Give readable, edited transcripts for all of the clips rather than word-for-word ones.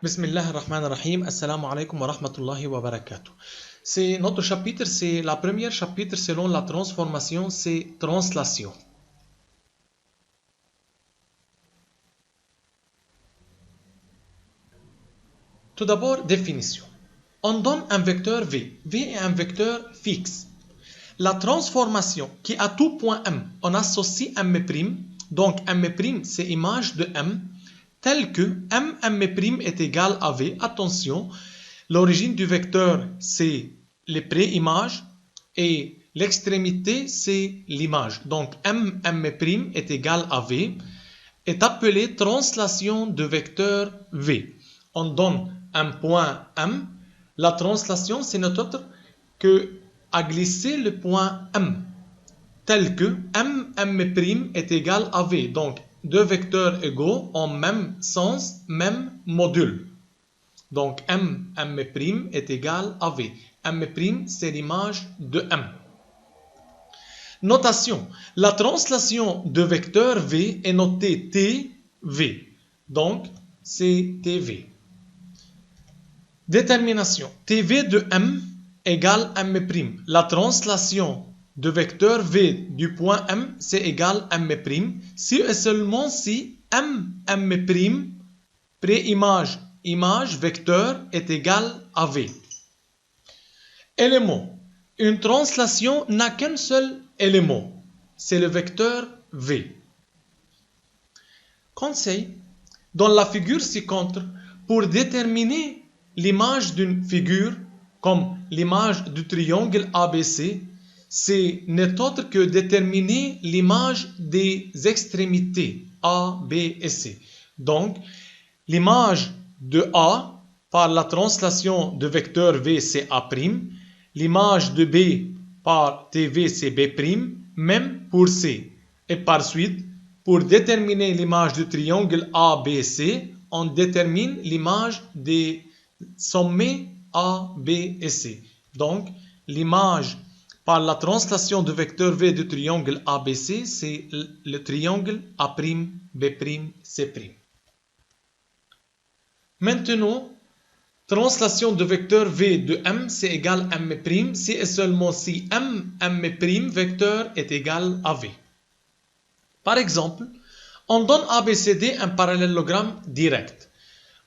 Bismillah ar-Rahman ar-Rahim. Assalamu alaikum wa rahmatullahi wa barakatuh. C'est notre chapitre, c'est la première chapitre selon la transformation, c'est translation. Tout d'abord, définition. On donne un vecteur V. V est un vecteur fixe. La transformation qui à tout point M, on associe M', donc M' c'est image de M, tel que M' est égal à V. Attention, l'origine du vecteur c'est les pré-images et l'extrémité c'est l'image. Donc M' est égal à V est appelée translation de vecteur V. On donne un point M, la translation c'est notre autre que à glisser le point M, tel que M' est égal à V. Donc, deux vecteurs égaux en même sens, même module. Donc, M' est égal à V. M' c'est l'image de M. Notation. La translation de vecteur V est notée TV. Donc, c'est TV. Détermination. TV de M égale M'. La translation de vecteur V du point M, c'est égal M', si et seulement si M', pré-image, image, vecteur, est égal à V. Élément. Une translation n'a qu'un seul élément, c'est le vecteur V. Conseil. Dans la figure ci-contre, pour déterminer l'image d'une figure, comme l'image du triangle ABC, c'est n'est autre que déterminer l'image des extrémités A, B et C. Donc, l'image de A par la translation de vecteur V c'est A', l'image de B par TV c'est B', même pour C. Et par suite, pour déterminer l'image du triangle ABC, on détermine l'image des sommets A, B et C. Donc, l'image par la translation de vecteur V du triangle ABC, c'est le triangle A', B', C'. Maintenant, translation de vecteur V de M, c'est égal M', si et seulement si M' vecteur est égal à V. Par exemple, on donne ABCD un parallélogramme direct.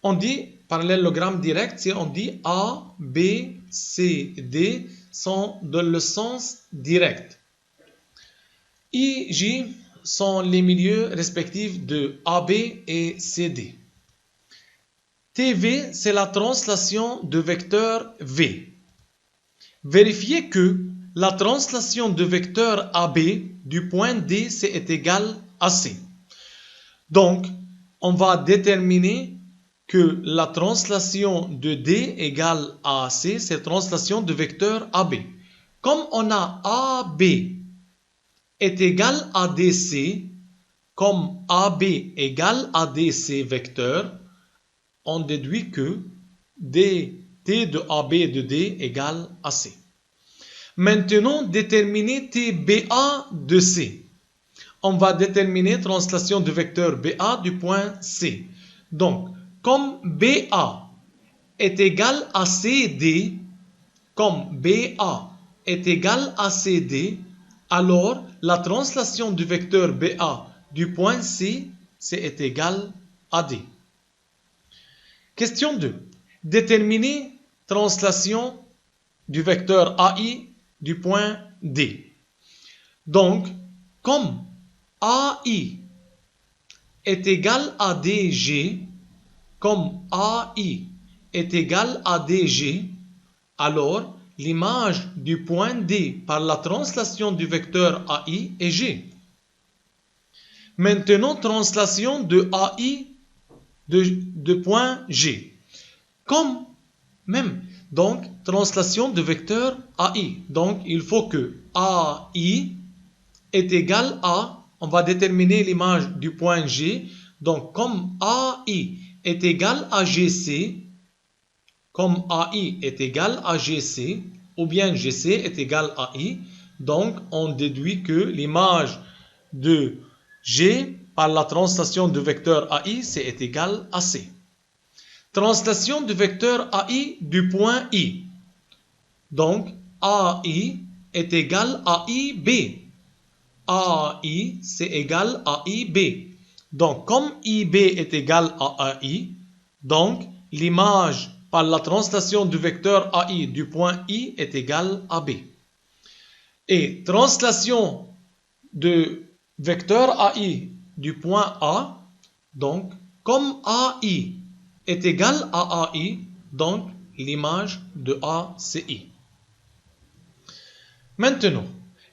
On dit parallélogramme direct si on dit A, B, C, D sont dans le sens direct. I, J sont les milieux respectifs de AB et CD. TV, c'est la translation de vecteur V. Vérifiez que la translation de vecteur AB du point D est égal à C. Donc, on va déterminer que la translation de D égale à C, c'est la translation de vecteur AB. Comme on a AB est égal à DC, comme AB égale à DC vecteur, on déduit que T de AB de D égale à C. Maintenant, déterminer TBA de C. On va déterminer translation de vecteur BA du point C. Donc, comme BA est égal à CD, alors la translation du vecteur BA du point C, c'est égal à D. Question 2. Déterminer translation du vecteur AI du point D. Donc, comme AI est égal à DG, comme AI est égal à DG, alors l'image du point D par la translation du vecteur AI est G. Maintenant, translation de AI de point G. Comme même, donc, translation de vecteur AI. Donc, il faut que AI est égal à, on va déterminer l'image du point G. Donc, comme AI est égal à GC, comme AI est égal à GC, ou bien GC est égal à I, donc on déduit que l'image de G par la translation de vecteur AI, c'est égal à C. Translation du vecteur AI du point I. Donc, AI est égal à IB. AI, c'est égal à IB. Donc, comme IB est égal à AI, donc l'image par la translation du vecteur AI du point I est égale à B. Et translation de vecteur AI du point A, donc comme AI est égal à AI, donc l'image de A c'est I. Maintenant,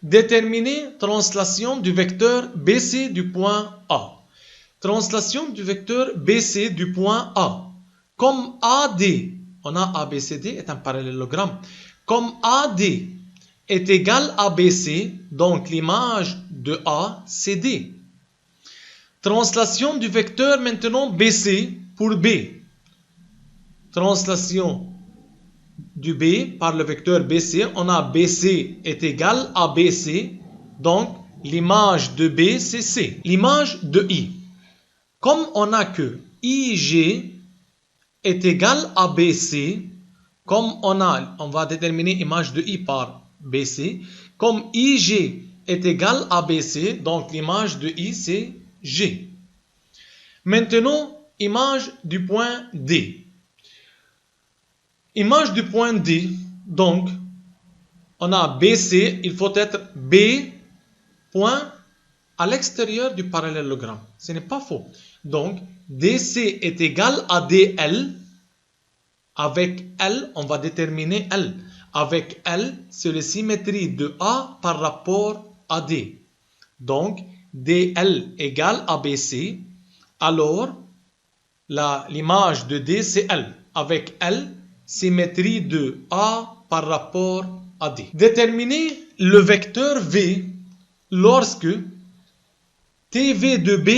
déterminer translation du vecteur BC du point A. Translation du vecteur BC du point A. Comme AD, on a ABCD est un parallélogramme. Comme AD est égal à BC, donc l'image de A, c'est D. Translation du vecteur maintenant BC pour B. Translation du B par le vecteur BC, on a BC est égal à BC, donc l'image de B c'est C. L'image de I, comme on a que IG est égal à BC, comme on va déterminer l'image de I par BC, comme IG est égal à BC, donc l'image de I c'est G. Maintenant, image du point D. Image du point D, donc, on a BC, il faut être B point à l'extérieur du parallélogramme. Ce n'est pas faux. Donc, DC est égal à DL. Avec L, on va déterminer L. Avec L, c'est la symétrie de A par rapport à D. Donc, DL égale à BC. Alors, l'image de D, c'est L. Avec L, symétrie de A par rapport à D. Déterminer le vecteur V lorsque TV de B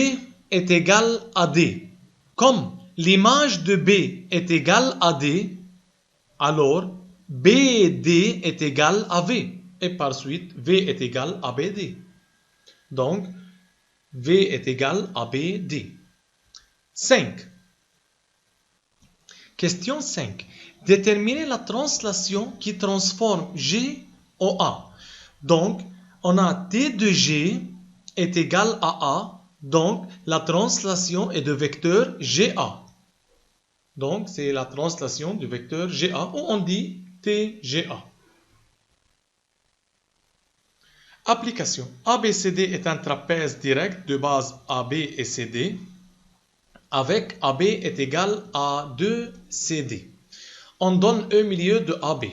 est égal à D. Comme l'image de B est égale à D, alors BD est égal à V. Et par suite, V est égal à BD. Donc, V est égal à BD. 5. Question 5. Déterminer la translation qui transforme G en A. Donc, on a T de G est égal à A. Donc, la translation est de vecteur GA. Donc, c'est la translation du vecteur GA ou on dit TGA. Application. ABCD est un trapèze direct de base AB et CD avec AB est égal à 2CD. On donne E milieu de AB.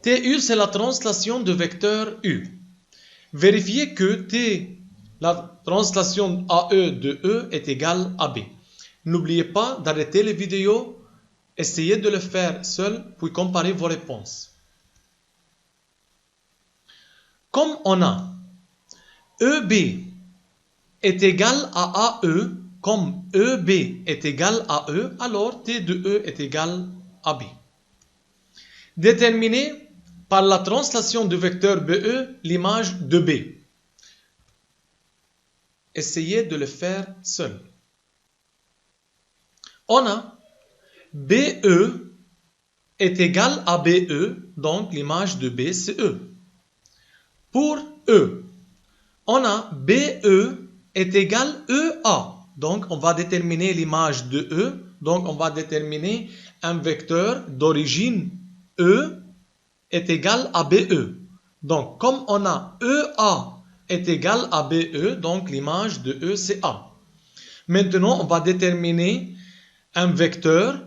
TU, c'est la translation de vecteur U. Vérifiez que la translation AE de E est égale à B. N'oubliez pas d'arrêter les vidéos, essayez de le faire seul, puis comparez vos réponses. Comme on a EB est égal à AE, comme EB est égal à E, alors T de E est égal à B. Déterminer par la translation du vecteur BE l'image de B. Essayez de le faire seul. On a BE est égal à BE, donc l'image de B c'est E. Pour E, on a BE est égal EA. Donc, on va déterminer l'image de E. Donc, on va déterminer un vecteur d'origine E est égal à BE. Donc, comme on a EA est égal à BE, donc l'image de E, c'est A. Maintenant, on va déterminer un vecteur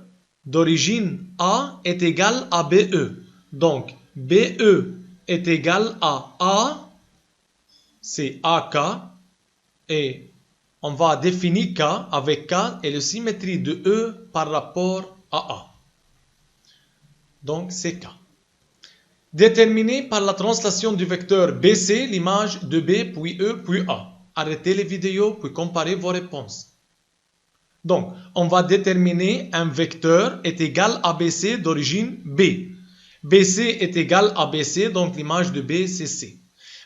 d'origine A est égal à BE. Donc, BE est égal à A, c'est AK, et on va définir K avec K et la symétrie de E par rapport à A. Donc, c'est K. Déterminer par la translation du vecteur BC l'image de B, puis E, puis A. Arrêtez les vidéos, puis comparez vos réponses. Donc, on va déterminer un vecteur est égal à BC d'origine B. BC est égal à BC, donc l'image de B, c'est C.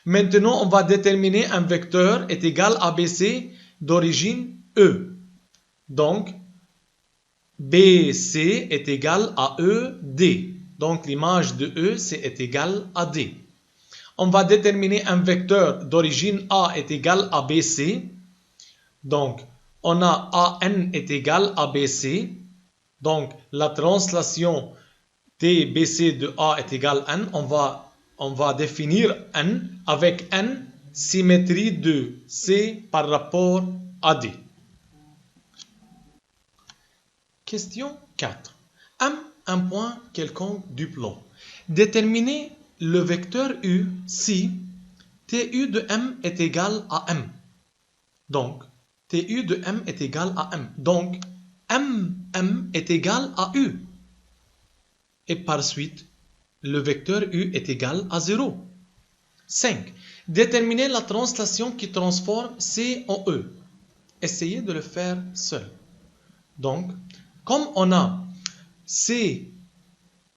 Maintenant, on va déterminer un vecteur est égal à BC d'origine E. Donc, BC est égal à ED. Donc l'image de E est égale à D. On va déterminer un vecteur d'origine A est égal à BC. Donc on a AN est égal à BC. Donc la translation TBC de A est égal à N. On va définir N avec N symétrie de C par rapport à D. Question 4. M un point quelconque du plan. Déterminez le vecteur U si TU de M est égal à M. Donc, TU de M est égal à M. Donc, M est égal à U. Et par suite, le vecteur U est égal à 0. 5. Déterminez la translation qui transforme C en E. Essayez de le faire seul. Donc, comme on a C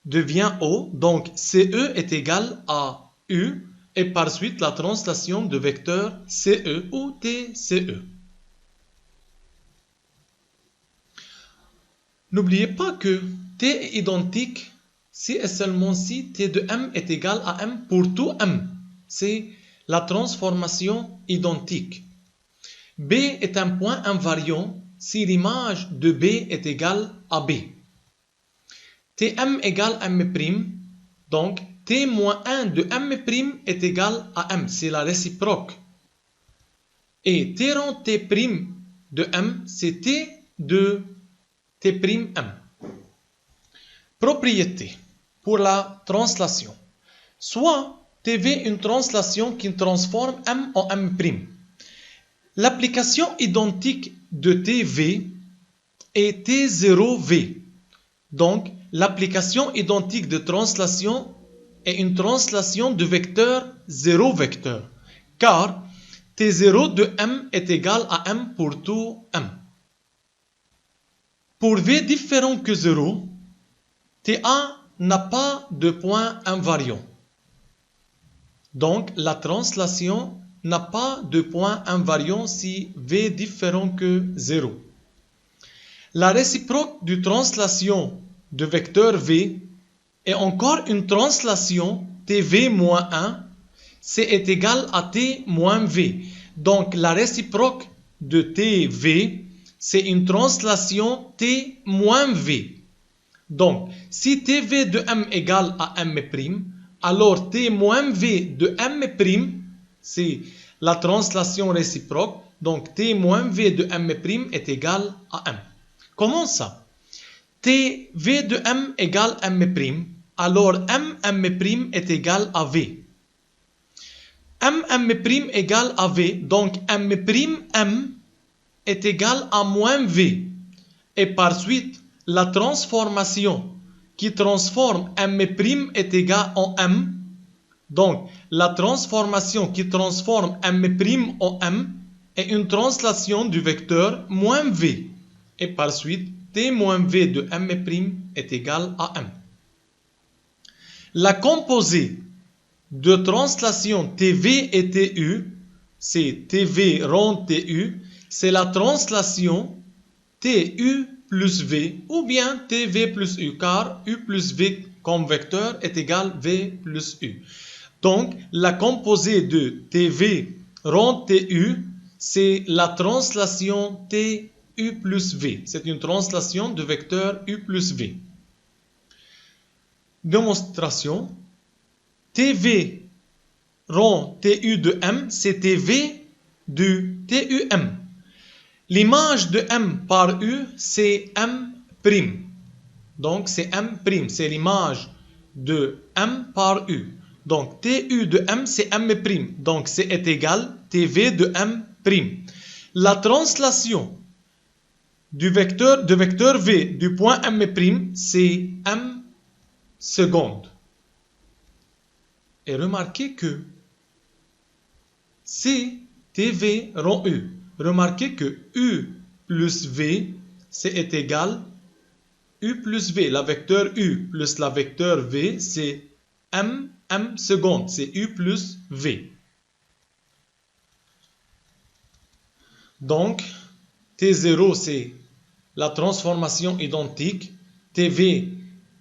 devient O, donc CE est égal à U, et par suite la translation de vecteur CE ou TCE. N'oubliez pas que T est identique si et seulement si T de M est égal à M pour tout M. C'est la transformation identique. B est un point invariant si l'image de B est égale à B. Tm égale M', donc T moins 1 de M' est égal à M, c'est la réciproque. Et T rond T' de M, c'est T de T'M. Propriété pour la translation. Soit TV une translation qui transforme M en M'. L'application identique de TV est T0V. Donc, l'application identique de translation est une translation de vecteur 0 vecteur, car T0 de M est égal à M pour tout M. Pour V différent que 0, TA n'a pas de point invariant. Donc, la translation n'a pas de point invariant si V différent que 0. La réciproque de translation de vecteur V est encore une translation TV-1, C est égal à T-V. Donc, la réciproque de TV, c'est une translation T-V. Donc, si TV de M égale à M', alors T-V de M', c'est la translation réciproque. Donc, T-V de M' est égal à M. Comment ça? TV de M égale M', alors M' est égal à V. M' égale à V, donc M' est égal à moins V. Et par suite, la transformation qui transforme M' est égal en M. Donc, la transformation qui transforme M' en M est une translation du vecteur moins V. Et par suite, T moins V de M' est égal à M. La composée de translation TV et TU, c'est TV rond TU, c'est la translation TU plus V ou bien TV plus U, car U plus V comme vecteur est égal V plus U. Donc, la composée de TV rond TU, c'est la translation TU plus V. C'est une translation de vecteur U plus V. Démonstration. TV rond TU de M, c'est TV du TUM. L'image de M par U, c'est M'. Donc, c'est M', c'est l'image de M par U. Donc, TU de M, c'est M'. Donc, c'est égal TV de M'. La translation de vecteur V du point M', c'est M seconde. Et remarquez que c'est TV rond U. Remarquez que U plus V, c'est égal U plus V. La vecteur U plus la vecteur V, c'est M seconde. C'est U plus V. Donc, T0, c'est la transformation identique, TV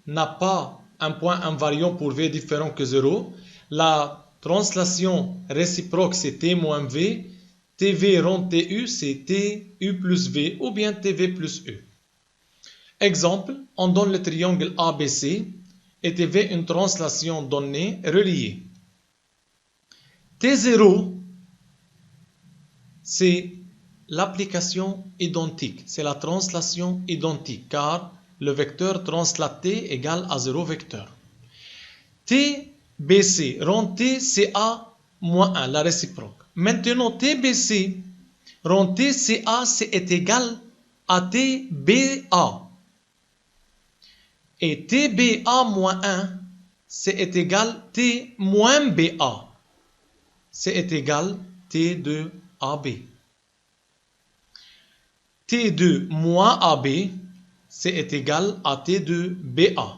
n'a pas un point invariant pour V différent que 0. La translation réciproque, c'est T moins V. TV rond TU, c'est TU plus V ou bien TV plus U. Exemple, on donne le triangle ABC et TV une translation donnée reliée. T0, c'est l'application identique, c'est la translation identique, car le vecteur translaté égale à 0 vecteur. TBC rond TCA moins 1, la réciproque. Maintenant, TBC rond TCA est égal à TBA. Et TBA moins 1, c'est égal T moins BA. C'est égal T2AB. T2 moins AB, c'est égal à T2BA.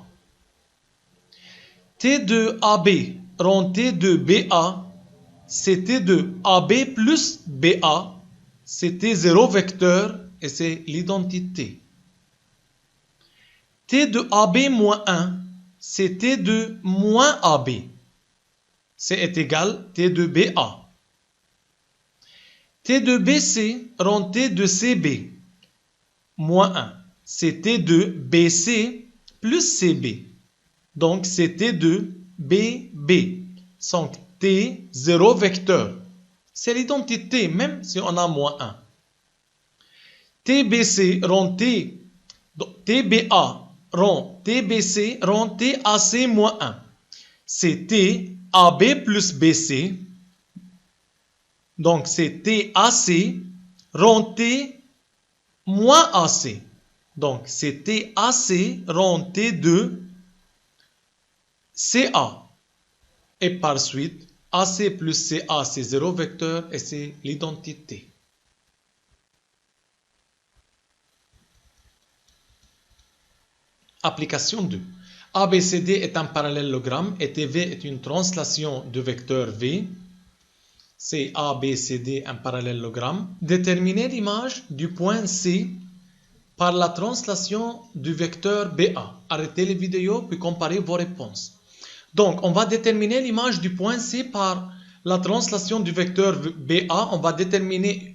T2AB rond T2BA, c'est T2AB plus BA, c'est T0 vecteur et c'est l'identité. T2AB moins 1, c'est T2 moins AB, c'est égal T2BA. T2BC rond T2CB moins 1, c'est T2BC plus CB. Donc, c'est T2BB. Donc, T0 vecteur. C'est l'identité, même si on a moins 1. TBC rond T. Donc, TBA rond TBC rond TAC moins 1. C'est TAB plus BC. Donc, c'est TAC rond T moins AC. Donc, c'est TAC rond T2 CA. Et par suite, AC plus CA, c'est 0 vecteur et c'est l'identité. Application 2. ABCD est un parallélogramme et TV est une translation de vecteur V. C'est ABCD un parallélogramme. Déterminez l'image du point C par la translation du vecteur BA. Arrêtez les vidéos puis comparez vos réponses. Donc, on va déterminer l'image du point C par la translation du vecteur BA. On va déterminer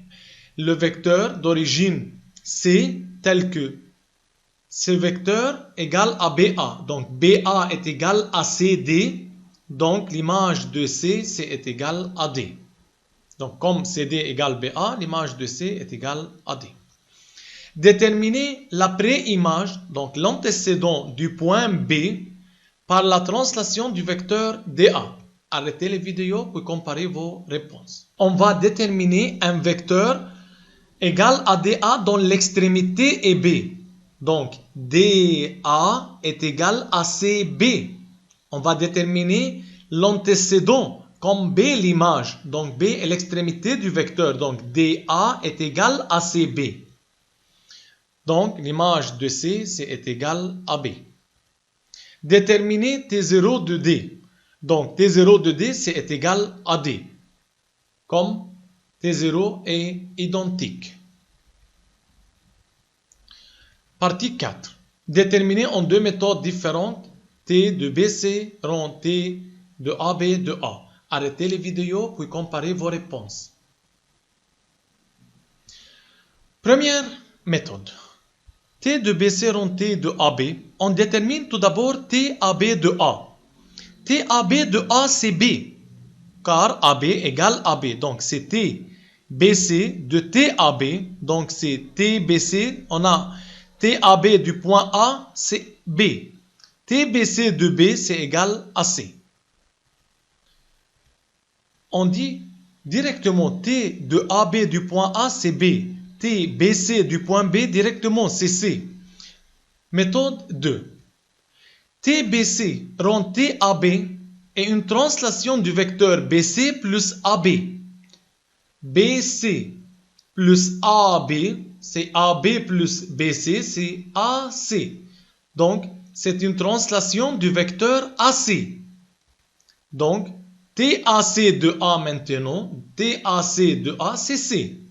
le vecteur d'origine C tel que ce vecteur égale à BA. Donc, BA est égal à CD. Donc, l'image de C, c'est égal à D. Donc, comme CD égale BA, l'image de C est égale à D. Déterminer la pré-image, donc l'antécédent du point B, par la translation du vecteur DA. Arrêtez les vidéos pour comparer vos réponses. On va déterminer un vecteur égal à DA dont l'extrémité est B. Donc, DA est égal à CB. On va déterminer l'antécédent comme B l'image. Donc, B est l'extrémité du vecteur. Donc, DA est égal à CB. Donc, l'image de C, c'est égal à B. Déterminer T0 de D. Donc, T0 de D, c'est égal à D. Comme T0 est identique. Partie 4. Déterminer en deux méthodes différentes T de BC rond T de AB de A. Arrêtez les vidéos puis comparez vos réponses. Première méthode. T de BC rond T de AB. On détermine tout d'abord TAB de A. TAB de A, c'est B. Car AB égale AB. Donc, c'est TBC de TAB. Donc, c'est TBC. On a TAB du point A, c'est B. TBC de B, c'est égal à C. On dit directement T de AB du point A, c'est B. TBC du point B, directement, c'est C. Méthode 2. TBC rond TAB est une translation du vecteur BC plus AB. BC plus AB, c'est AB plus BC, c'est AC. Donc, c'est une translation du vecteur AC. Donc, TAC de A maintenant, TAC de A, c'est C.